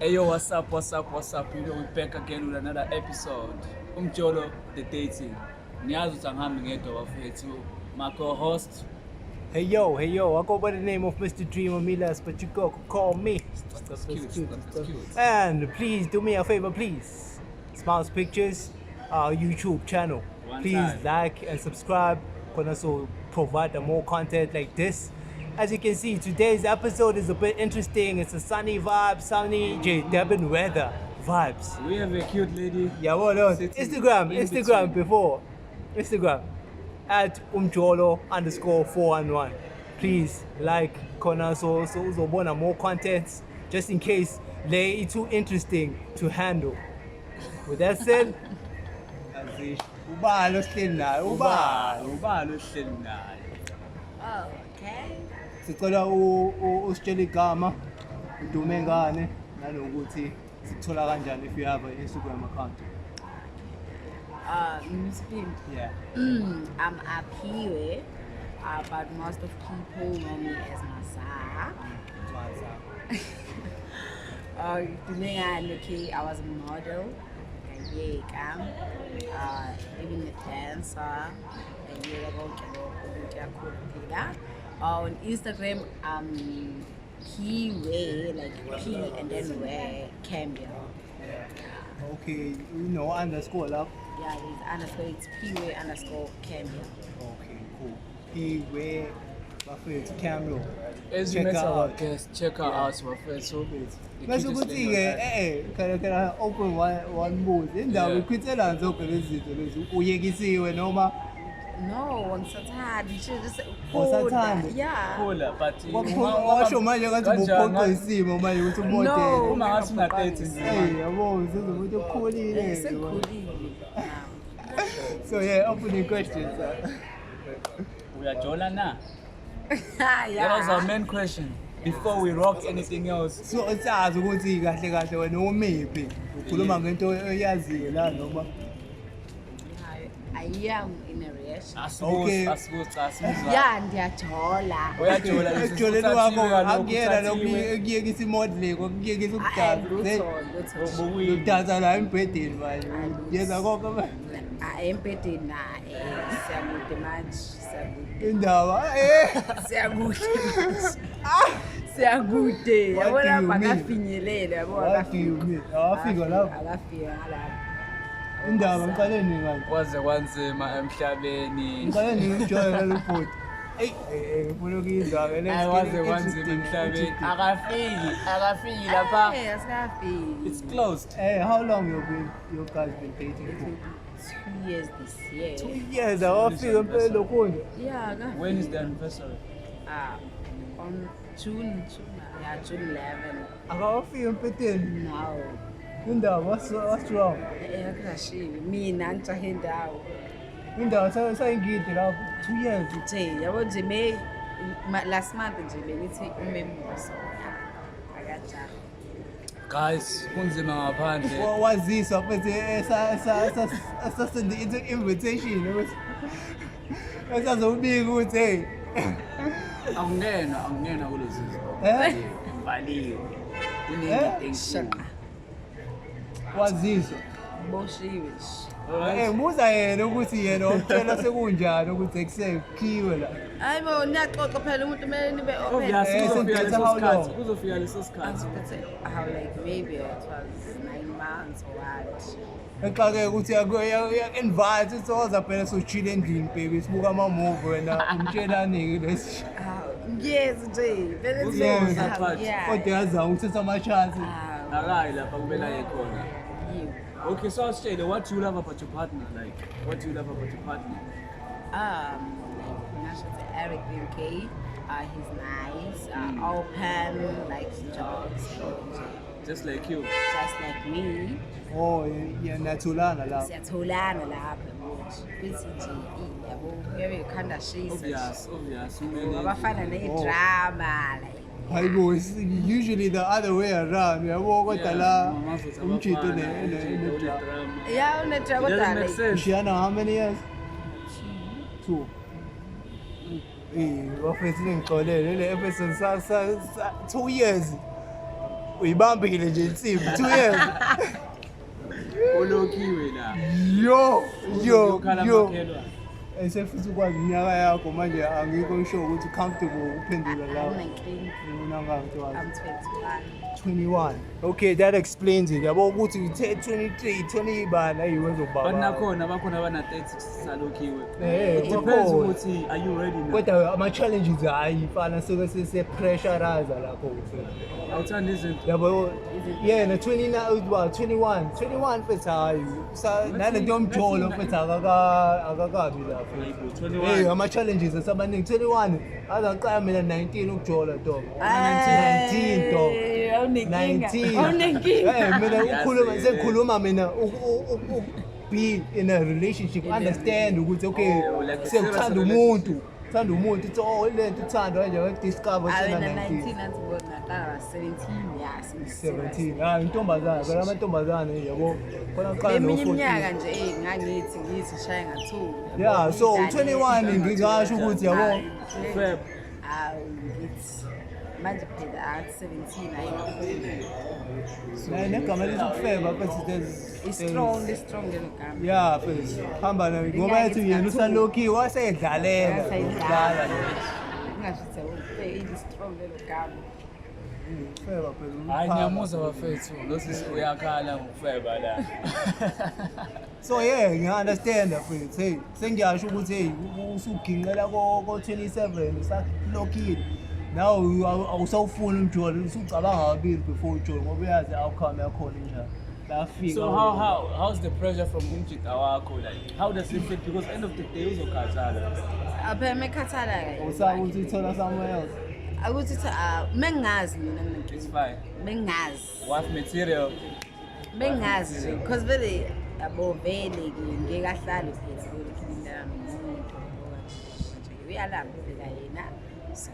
Hey yo, what's up? You know, we're back again with another episode. Umjolo The Dating. Niyazi ukuthi angihambi ngedwa bafethu. My co-host. Hey yo, I go by the name of Mr. Dreamer Milas, but you go call me. That's cute. And please do me a favor, please. Smiles Pictures, our YouTube channel. Please like and subscribe. Can also provide more content like this. As you can see, today's episode is a bit interesting. It's a sunny vibe, sunny J Devon weather vibes. We have a cute lady. Yeah, well, on Instagram at Umjolo_411. Please like, corner so uzobona more contents just in case they too interesting to handle. With that said, ubalo hleli nayo, Okay. sicela usitshela igama, udume ngane, nanokuthi sikuthola kanjani if you have an Instagram account. Yeah. I'm Aphiwerh, but most of people know me as Masaha. I was a model, even a dancer, on Instagram, Aphiwerh, like P and then wear Cambia. Okay, underscore love. Yeah, there's underscore, it's Aphiwerh_Cambia. Okay, cool. Aphiwerh, bafethu camera. As you met our guest, check her out bafethu. Bese ukuthi can I open one mood? Indawo ikhwithela zonke lezi zinto lezi uyekisiwe noma No, ngisathanda just usathanda? Yeah. Cool, but washo manje ngathi ubuphoqa isimo manje ukuthi umodel. No, uma ngathi una date nje. Yabo, uzomuntu okhulile. Sengikhulile. So yeah, opening questions. Uyajola na? Yeah. That was our main question. Before we rock anything else. So usazi ukuthi kahle wena umiphi? Ukhuluma ngento oyaziyo la noma I am in a relationship. Okay. Yeah, ndiyajola. Uyajola ejoleni wakho akuyena lokuyekisa imodeling okuyekisa ukudansa udansa la embhedeni manje yenza konke manje Empedeni naye siyakude manje indaba siyakude yabona bakafinyelela yabona awafika lapho akafika lapho indaba ngiqale nini manje kwaze kwanzima emhlabeni. ngiqale nini ujoyela lo bhodi ngifuna ukuyizwa ke Waze kwanzima emhlabeni. Akafiki lapha. asikafiki. It's closed. How long you guys been dating for? 2 years this year. 2 years awafika empela lokhunje. Yeah, When is the anniversary? On June 11. Akawafika empeteni Now. indaba what's wrong Akashiwe mina ngijahe indawo. indaba sayingidi lapho 2 years Nje yabo nje last month nje bengithi umemuso. Akajala. Guys, kunzima ngaphandle. waziswa futhi sasend invitation ukuthi esazobika ukuthi hey Angena kulezizwe. Valiwe. Kuningi waziswa Boshiwe. muza yena ukuthi yena umtshela sekunjani ukuthiekusekhiwe la Hayibo niyaxoxa phela umuntu kumele nibe open. Kuzofika leso sikhathi. How like maybe it was 9 months or what. exake ukuthi invite uzoza phela sochile endlini baby sibuka ama movie wena umtshelani lesi Yes nje. Vele kodwa yaza ukuthatha ama chance Nakayi lapha kumele aye khona. Okay, so Australia, what do you love about your partner? Like, what do you love about your partner? Eric UK. He's nice, open, likes jokes, Just like you. just like me. nathulana la Siyatholana lapha manje. Kuthi nje yabo kuyabe khanda shisa. Obvious. Abafana nedrama like. hayibo usually the other way around yabo kodwa la umchito Yeah, unedrama Doesn't kodwa make like. sense. Shiana how many years 2 wafethu ngixolele le episode 2 years uyibambile nje insimbi 2 years. Olokiwe la. Yo. Ukhala makhelwa. Esefisa ukwazi iminyaka yakho manje angikho sure ukuthi comfortable uphendula lapho. I'm 21. 21. Okay, that explains it. Yabo ukuthi uthe 23, 20 ibana ayizobaba. Bakhona abana 30 salokiwe. It Depends ukuthi are you ready now? Kodwa ama challenges ayifana se pressurize lapho. Awuthanda izinto. Yabo yena 21 futhi hayi. Nale nto yomjolo futhi akakabi lapho. Hey, ama challenges asabaningi 21 azaqala mina 19 ukujola to. 19 to. 19. Hey, mina sengikhuluma mina be in a relationship, understand ukuthi okay sekuthanda umuntu it's all lento uthando nje discover sena 19 athi bona qala 17 years 17 hayi intombazana phela amantombazane yabo khona qala eminye iminyaka nje ngangithi shaya ngathula yeah, so 21 ngingasho ukuthi yabo Feb. ngithi manje phela athi 17 la negama lisukufeba bese is strong lelo gama yeah phela hamba na ngoba yathi yena usaloki wasedlalela ngasho is strong lelo gama feba phela Hayi ngiyamuzwa bafethu losisi uyakhala ngokufeba la. So yeah, ngiya-understand mfethu. Hey, sengiyasho ukuthi hey usuginqela ko 27 usalokile. Now awusawufuna umjolo usucabanga kabili before ujolo ngoba uyazi outcome yakhona njani. Bayafika. So how's the pressure from umjita wakho like? How does it feel because end of the day uzokhathala. Apha mekhathala ke. Usakuthi uthola somewhere else. Akuthi mengazi mina It's fine. mengazi. What material? Mengazi nje because vele yabo vele ngeke ahlale phezu kwekindla nomuntu nje uyalamba phela yena so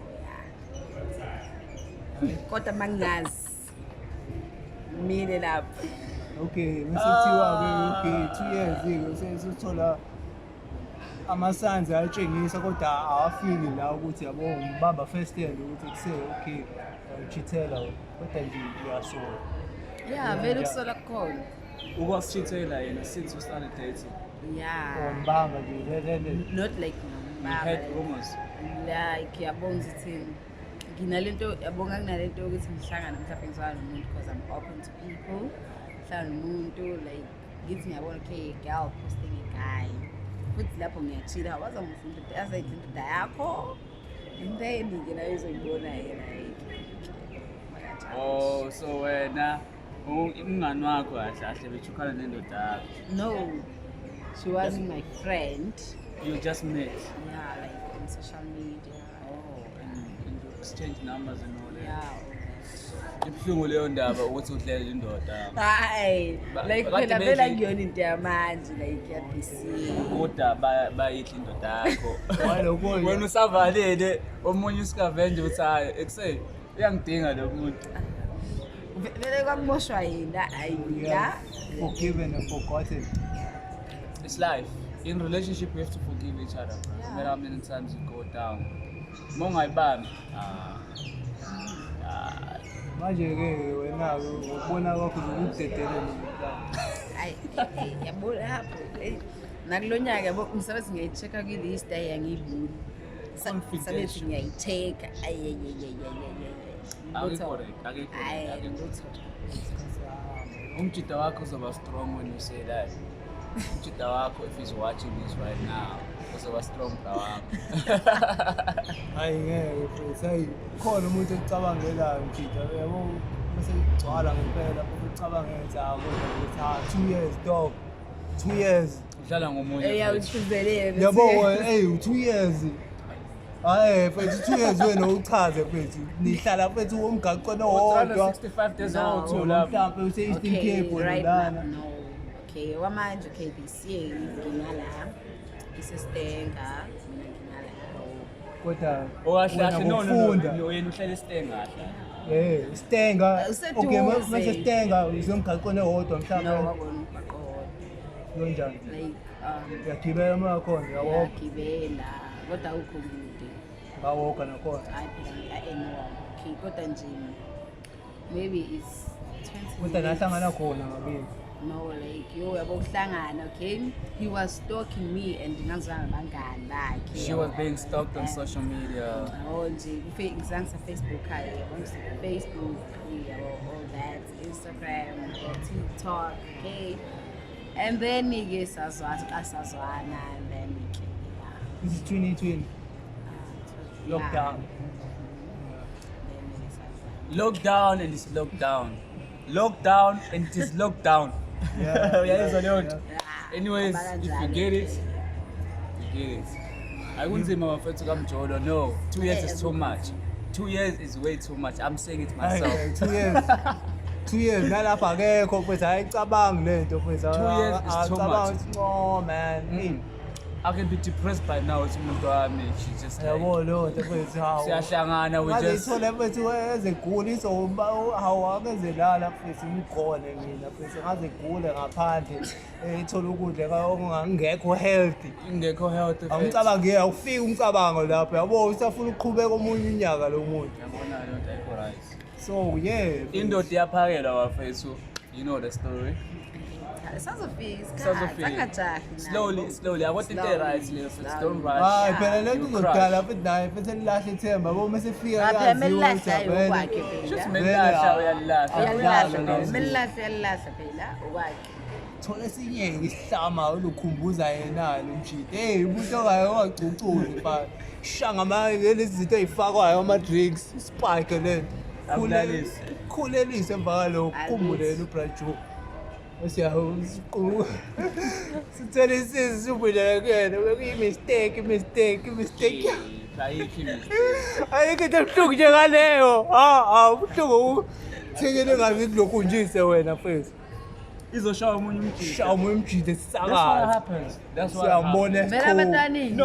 yeah kodwa mangazi mine lapho Okay, mesithiwa ke okay 2 years sesithola amasanzi ayatshengisa kodwa awafiki la ukuthi yabo ngibamba first hand ukuthi kuse okay uchithela kodwa nje uyasola. yeah vele kusola khona Ukwasithela yena since we started dating. yeah Ngibamba nje not like We had rumors. like yabona ukuthi nginalento yabonga kunalento ukuthi ngihlangana mhlawumbe ngizwana nomuntu because I'm open to people hlangana nomuntu like ngithi ngiyabona okay girl posting a guy futhi lapho ngiyachila wazamufunda azayidlinda yakho and then ngina izoyibona yena Oh, so wena umngani wakho kahle bethukana nendoda yakho. no she wasn't my friend You just met. yeah like on social media Oh, and you exchange numbers and all that. yeah Ibhlungu leyo ndaba ukuthi uhlele indoda. hayi like phela vela ngiyona into yamanje like yabisi Kodwa bayihle indoda yakho. Walokho Wena usavalele omunye uScavenger uthi hayi ekuseni uyangidinga lo muntu. vele kwakumoshwa yena ayina forgiven and forgotten. It's life. In relationship we have to forgive each other. No matter how many times you go down. Mongayibambi. Manje ke wena ubona kwakho ukudedele hayi yabona lapho nakulonyaka yabo umsebenzi ngiyayichecka kwilist ayangiyibuni sabethi ngiyayitheka Umjita wakho uzoba strong when you say that. Umjita wakho if he's watching this right now uzoba strong wakho. hayi ngeke futhi hayi khona umuntu ocabangelayo mjita yabo bese igcwala ngempela ucabanga ukuthi ukuthi 2 years dog 2 years Udlala ngomunye. eyawuchuzelele yabo hey 2 years hayi futhi 2 years wena uchaze futhi nihlala futhi umgaqo owodwa 65 days No. old lapha. mhlawumbe use Eastern okay Cape right lana now no okay wamanje okay this year ngingala isistenga mina ngingala kodwa Owahlahle no ufunda wena uhlele istenga kahle. stenga Useduze. okay mase stenga uzomgaqo owodwa no mhlawumbe wabona umgaqo kanjani like uyagibela makhona yabo ngiyagibela kodwa awukho kude ngawoka nakhona hayi phela okay kodwa nje maybe it's 20 Kodwa minutes. nahlangana khona ngabili. No, like yo yabo kuhlangana, okay? He was stalking me and ngingazwanga bangani bakhe. She was being stalked on social media. Oh, nje ngizansa Facebook hayi, Facebook, all that, Instagram, TikTok, okay? And then nige sazwana and then This is 2020. Lockdown. Lockdown and it's lockdown. Lockdown and it is lockdown. Yeah. Anyways, if you get it, you get it. I wouldn't say my friend to come Umjolo. No, 2 years is too much. 2 years is way too much. I'm saying it myself. 2 years. 2 years nalapha akekho mfethu ayicabanga lento mfethu. 2 years is too much. Oh man. I can be depressed by now. It's umuntu wami. She's just like, Yabo lo nto mfethu hawo. siyahlangana, we just Ngizithola mfethu ezegula izomba hawo akezelala mfethu ngigqone mina mfethu ngazegule ngaphandle ithola ukudla okungangekho healthy. ingekho healthy. Angicabangi awufiki umcabango lapho yabo usafuna ukuqhubeka omunye unyaka lo muntu. Yabona le nto ayikho right. So yeah. Indoda iyaphakelwa wafethu. You know the story. Slowly. I want to tell right, don't rush. Hayi phela lento uzodala futhi naye futhi elilahle ithemba yabo mase fika yaziwa Just melahla uyalahla. Melahla phela ukwakhe. thola esinye isihlama olukhumbuza yena lo mshidi. Hey umuntu ongagcuculi fa. Shanga ama lezi zinto ezifakwayo ama drinks, spike lento. Khulelise emva lo kumbulele uBrajo. Siyaho sithele isizwe ubulekene bekuyimistake. Ayike nto nje ngaleyo. Ubuhlungu thekele ngazi lokhu njise wena mfethu. Izoshawa umunye umjida. Shawa umunye umjida sisakaza. That's what happens. That's what happens. Vela abantwanini.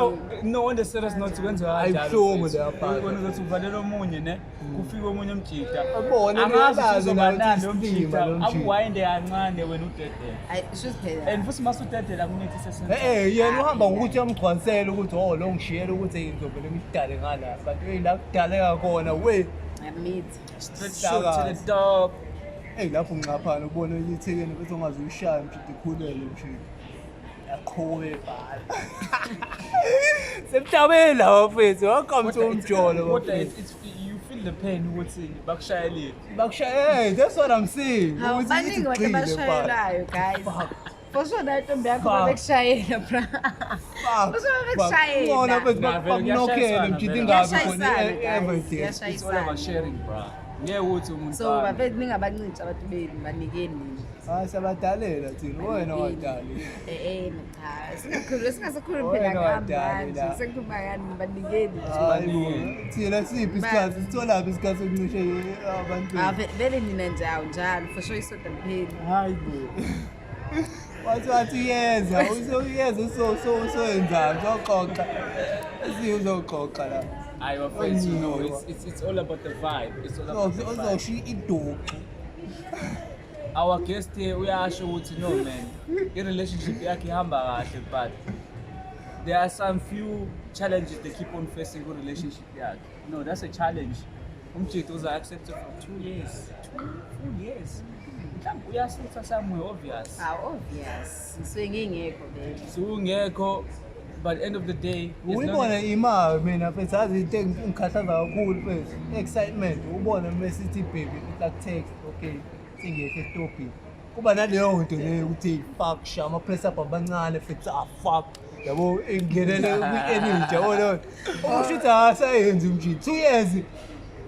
No on the serious note kwenziwa Ayibuhlungu lapha. Wena uzothi uvalela omunye ne kufika omunye umjida. Abone Angazi nayo uzobanani umjida. umjida. Akuwinde kancane wena udedela. Ayi shuthi phela. And futhi masudedela akunethi sesenza. Yena uhamba ngokuthi amgcwanisele ukuthi lo ngishiyela ukuthi ngizovele ngidale ngala. But la kudaleka khona we. Yamit. Straight shoot to the top. Lapho ngicaphana ubona ithekeni bese ungaze ushaya mshidi ikhulele mshidi. Yakhowe bhala. Semhlabeni lawo mfethu welcome to Umjolo. What it's you feel the pain ukuthi bakushayelile. Hey, that's what I'm saying. Baningi abantu abashayelayo guys. For sure that ntombi yakho babekushayela bra. Ngona bese bakunokhele mshidi ingabi khona everything. It's all about sharing, bro. Ngeke uthi umuntu. So bafethu ningabancinci abantu benu banikeni. Sabadalela thina wena wadala. Cha. Singasakhulumi phela ngabanje. Sekuba yani banikeni. Thina siphi isikhathi sithola phi isikhathi sokuncishe abantu. Vele nina njalo for sure isoda phela. Hayi bo. Wathi uyeza, uyeza so enzani uzoxoxa. Uzoxoxa la. I afraid you know it's all about the vibe. It's all about the vibe. Uzoshiya iduku. Our guest here uyasho ukuthi no man. I-relationship yakhe ihamba kahle but there are some few challenges they keep on facing in relationship yakhe. No, that's a challenge. Umjito uza accept it for 2 years. 2 years. Mhlawumbe uyasitha somewhere obvious. Obvious. Ngingekho vele. Sungekho. But at the end of the day, Uyibona imali mina mfethu azi into engikhathaza kakhulu mfethu. Excitement ubona mesithi baby like text okay singekho topic. Kuba naleyo nto leyo ukuthi fuck shama press up abancane mfethu fuck. Yabo ingenele kwi-energy yabona. Okusho ukuthi asayenzi umjito 2 years.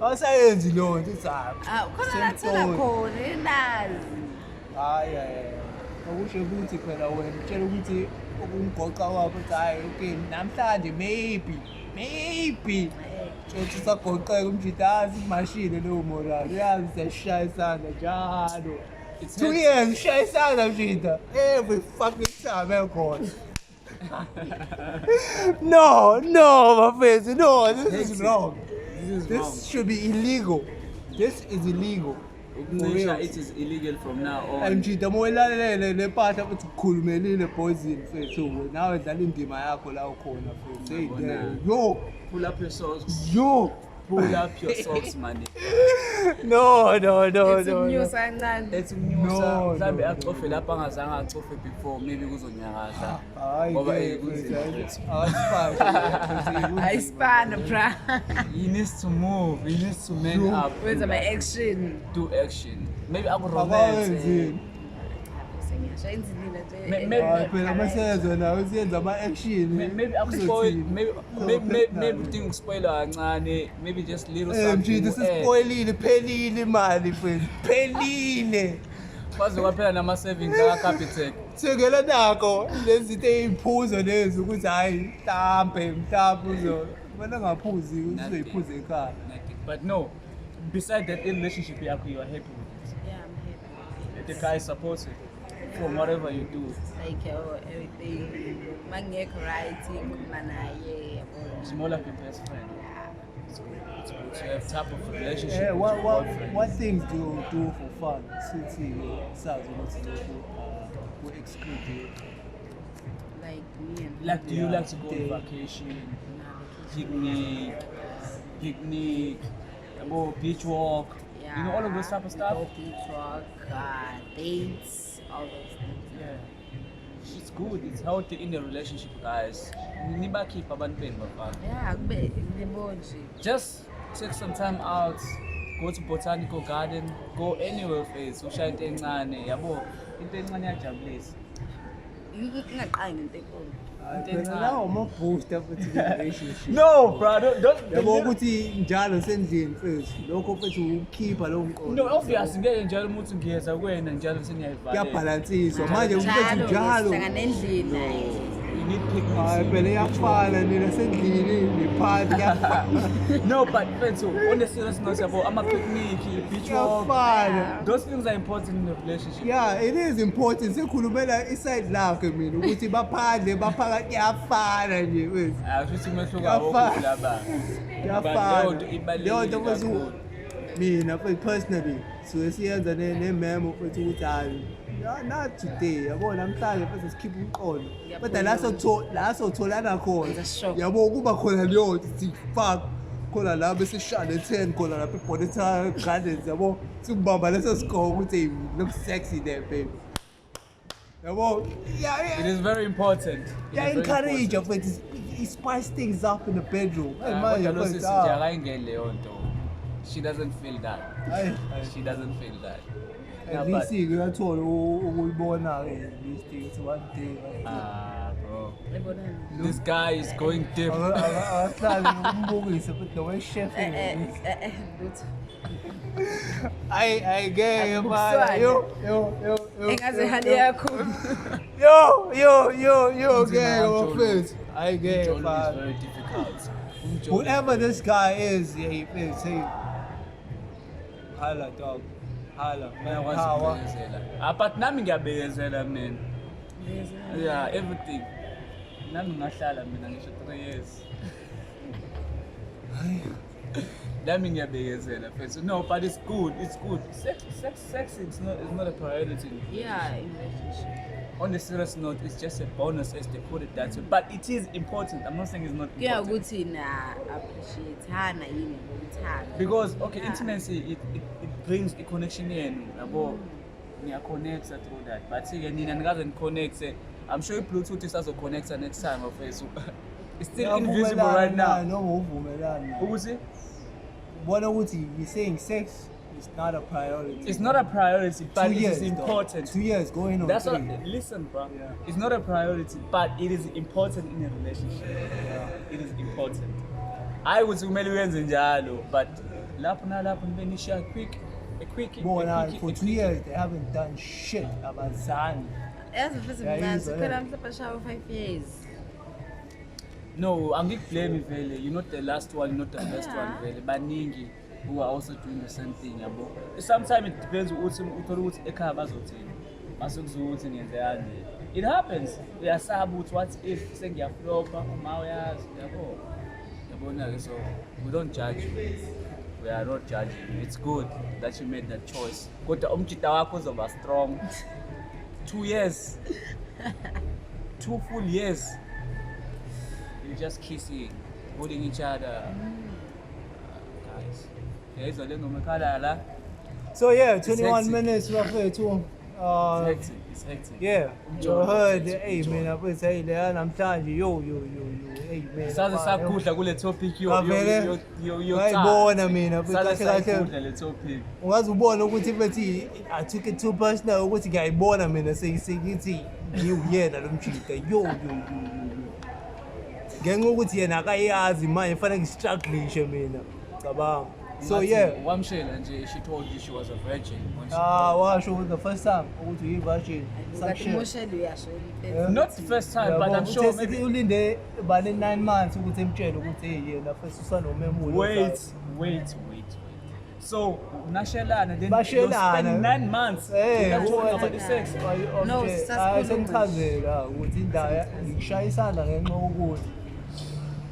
Asayenzi lo nto isabi. Khona lathela khona inazi. Hayi. Okusho ukuthi phela wena utshela ukuthi ukumgoqa wakho ukuthi hayi okay namhlanje maybe uthi sagoqeka umjitazi imashini leyo moral uyazi siyashaya isandla njalo 2 years ushaya isandla mjita every fucking time ekhona. No mafethu no this is wrong. This should be illegal. This is illegal. It is illegal from now on. Mjida moyilalele lepatha futhi kukhulumelile poison mfethu nawe dlala indima yakho la ukhona mfethu. Hey yo pull up your socks. Yo pull up your socks, man. No. Umnyusa kancane. Ethi umnyusa No, mhlambe no, acofe lapha angazange acofe before, maybe kuzonyakazha. Hayi Ngoba ke, kunzima mfethu. Ayisifana bra. He needs to move. He needs to man up. Wenza my action. Do action. Maybe aku-romance. Sengiyasha inzilila nje. Phela masenzo nawe siyenza ama-action. Maybe aku-spoil. Maybe udinga ukuspoilwa kancane. Maybe just little something. Mjidi sispoilile, phelile imali mfethu. Phelile. Kwaze kwaphela nama-savings aka-Capitec. Thengela nakho lezi zinto ey'phuzo lezi ukuthi hhayi mhlampe ubona ngaphuzi uzoyiphuza ekhaya. But no, beside that, in relationship yakho, you are happy with it. Yeah, I'm happy. The guy is supportive from whatever you do. Like everything. Mangekho right, ngikhuluma naye yabo. It's more like a best friend. It's good to have type of relationship Yeah, with your boyfriend. what things do you do for fun? Sithi sazi ukuthi lokho ku-exclude. Like me and Like, do you Yeah, like to go on they- vacation, vacation. picnic, go beach walk, Yeah. you know, all of those type of stuff? Go beach walk, dates, all those things. Yeah. It's good, it's healthy in a relationship, guys. Niba keep abantu benu bafana. Yeah, kube nje. Just take some time out, go to botanical garden, go anywhere face, ushaye into encane, yabo, into encane iyajabulisa. Ingaqali ngento enkulu. Phela lawo ama-booster futhi ku-relationship. No, bro, don't. Yabo ukuthi njalo sendlini mfethu lokho mfethu ukukhipha lowo mqondo. No, obviously ngeke njalo umuntu ngiyeza kuwena njalo seniyayivalela. Kuyabhalansiswa manje mfethu njalo. Hlangana endlini naye. You need picnics. Hayi phela iyafana nina sendlini niphathi kuyafana. No, but friends, on a serious note, about I'm a picnic, beach walk. Kuyafana. Those things are important in a relationship. Yeah, it is important. Sikhulumela iside lakhe mina ukuthi baphandle baphakathi kuyafana nje wethu. Futhi umehluko awukho laba. Kuyafana. Leyo nto mfethu mina personally so siyenza ne-memo mfethu ukuthi hayi not today yabo namhlanje mfethu sikhipha umqondo kodwa la sotholana khona yabo kuba khona leyo nto fuck khona la bese shade 10 khona lapha eBonita Gardens yabo sikubamba leso score ukuthi you look sexy there baby yabo It is very important. yeah encourage mfethu he spice things up in the bedroom hey man Kodwa lo sisi nje akayingeni leyo nto. She doesn't feel that. She doesn't feel that. at least uyathola ukuyibona these things one day Bro. Ebonani. This guy is going deep. akahlali ukumbukisa futhi nowe chef Lutho. I gay Akubuswane. yo Engaze hali yakho. yo gay mfethu I gay Umjolo is man very difficult. whoever this guy is he is he hala dog hala man power But nami ngiyabekezela man. Yeah, everything. Nami ngahlala mina ngisho 3 years. Nami ngiyabekezela first. No, but it's good. It's good. Sex is not a priority. Yeah, in relationship. On a serious note, it's just a bonus as they put it that way. But it is important. I'm not saying it's not Kuya important. ukuthi na appreciate yini ngokuthanda. Because okay, Yeah. intimacy it brings a connection yenu. Yabo niya connect through that. But see nina nikaze connect. I'm sure Bluetooth isazo connect next time of Facebook. It's still invisible right now. no uvumelana Ukuthi bona ukuthi you saying sex is not a priority it's not a priority, but 2 it years is important. 2 years going on That's 3 what. Listen, bro. Yeah. It's not a priority, but it is important in a relationship. yeah. It is important. I would kumele uyenze njalo, but lapho nalapho nibenisha a quick. Bona for 2 years they haven't done shit abazani Yazi mfethu Yeah, mncane it is, sikhona yeah. mhlawumbe shawo 5 years. No, angikublame vele. You're not the last one, you're not the first Yeah. one vele. Baningi who are also doing the same thing, yabo. Sometimes it depends ukuthi uthola ukuthi ekhaya bazothini. Mase kuzuka ukuthi ngenzeyani. It happens. Uyasaba ukuthi what if sengiyaflopa uma uyazi, yabo. Yabona ke so we don't judge. We are not judging. It's good that you made that choice. Kodwa umjita wakho uzoba strong. 2 years. 2 full years. You just kissing, holding each other. Yeah, it's a little more So yeah, 21 hectic. minutes roughly too. It's hectic. It's hectic. Yeah, you Umjolo, heard, it's hey Umjolo. man, I say there namhlanje yo, hey man. Saze sakudla kule topic yo Ngayibona mina saze kahle sakudla le topic. ungaze ubone ukuthi bethi I took it too personal ukuthi ngiyayibona mina seyithi ngiyena lo mjida yo. Ngenxa ukuthi yena akayazi manje fanele ngistruggle mina. Cabanga. So yeah. Wamshela nje she told you she was a virgin when she Washo the first time ukuthi uyivirgin. But emotionally uyasho. Not the first time, but I'm sure maybe ulinde bale 9 months ukuthi emtshele ukuthi yena first usanomemuli. Wait. So nashelana then you Bashelana. spend 9 months talking about the sex. No, sengichazela ukuthi indaba ngishaya isandla ngenxa yokuthi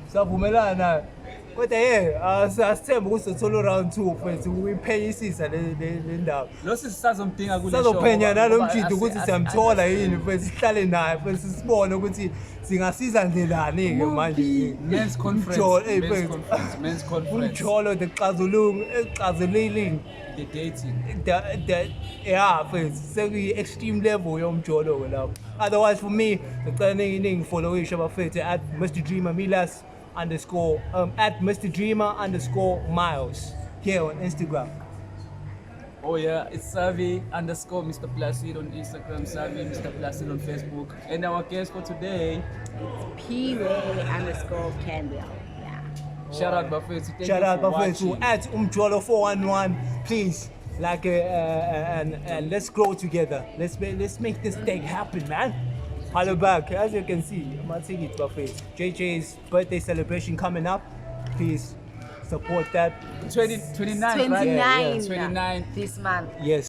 savumelana kodwa asithemba ukuthi sithola round 2 mfethu uyiphenyisisa le ndaba. Lo sisazomdinga kule show. Sazophenya nalomjidi ukuthi siyamthola yini mfethu sihlale naye mfethu sibone ukuthi singasiza ndlelani ke manje. Men's conference. Umjolo the xazululi The dating. Yeah, mfethu sekuyi extreme level yomjolo lapho. Otherwise for me ngicela ningi follow bafethu at Mr Dreamer Milas _ at Mr Dreamer _ Miles here on Instagram. Oh yeah, it's Savvy _ Mr Placid on Instagram, Savvy Mr Placid on Facebook, and our guest for today. Aphiwerh _ Campbell. Yeah. Shout out Buffett. Shout out Buffett at Umjolo 411. Please like and let's grow together. Let's make this thing happen, man. Hello back. As you can see, my ticket Buffett. JJ's birthday celebration coming up. Please support that. 29, 29. right? Yeah. 29. This month. Yes.